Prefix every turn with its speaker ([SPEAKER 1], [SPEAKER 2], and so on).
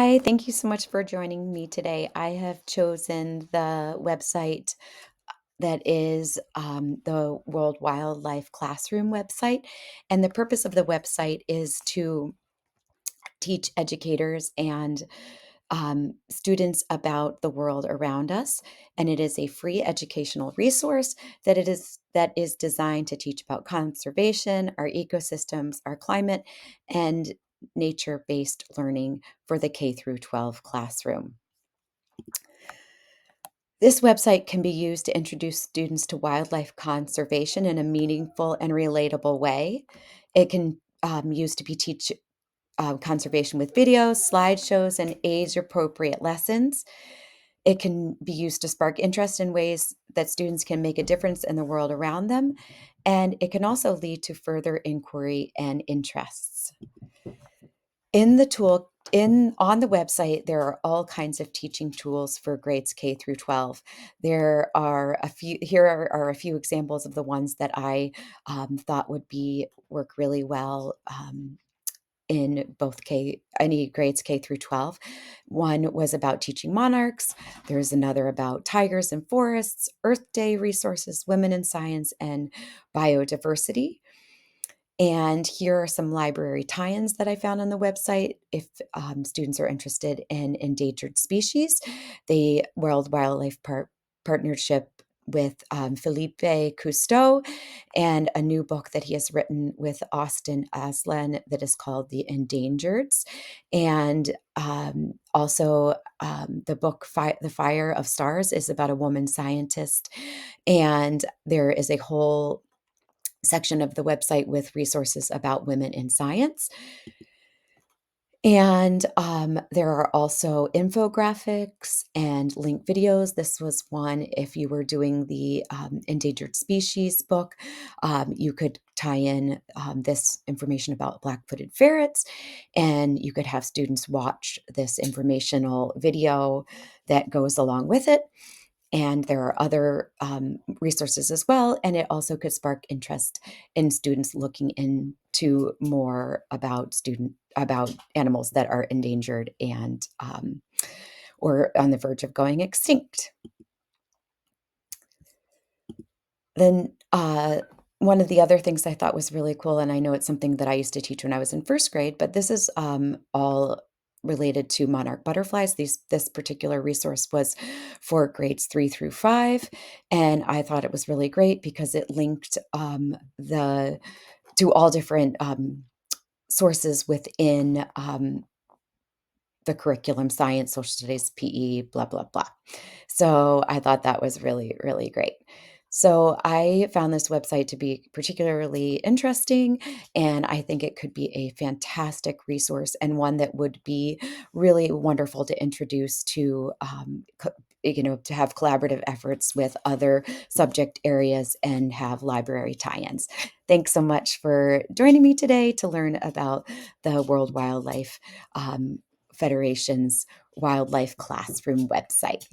[SPEAKER 1] Hi, thank you so much for joining me today. I have chosen the website that is the World Wildlife Classroom website. And the purpose of the website is to teach educators and students about the world around us. And it is a free educational resource that is designed to teach about conservation, our ecosystems, our climate, and nature-based learning for the K through 12 classroom. This website can be used to introduce students to wildlife conservation in a meaningful and relatable way. It can use to be teach conservation with videos, slideshows, and age-appropriate lessons. It can be used to spark interest in ways that students can make a difference in the world around them, and it can also lead to further inquiry and interests. In the tool in on the website, there are all kinds of teaching tools for grades K through 12. There are a few here are a few examples of the ones that I thought would be work really well in both any grades K through 12. One was about teaching monarchs. There's another about tigers and forests, Earth Day resources, women in science, and biodiversity. And here are some library tie-ins that I found on the website. If students are interested in endangered species, the World Wildlife Partnership with Felipe Cousteau, and a new book that he has written with Austin Aslan that is called The Endangereds. And also the book The Fire of Stars is about a woman scientist. And there is a whole section of the website with resources about women in science. And there are also infographics and link videos. This was one, if you were doing the endangered species book, you could tie in this information about black-footed ferrets, and you could have students watch this informational video that goes along with it. And there are other resources as well, and it also could spark interest in students looking into more about animals that are endangered and or on the verge of going extinct. Then one of the other things I thought was really cool, and I know it's something that I used to teach when I was in first grade, but this is all related to monarch butterflies. This particular resource was for grades 3 through 5, and I thought it was really great because it linked the to all different sources within the curriculum: science, social studies, PE, blah, blah, blah. So I thought that was really, really great. So I found this website to be particularly interesting, and I think it could be a fantastic resource and one that would be really wonderful to introduce to, to have collaborative efforts with other subject areas and have library tie-ins. Thanks so much for joining me today to learn about the World Wildlife Federation's Wildlife Classroom website.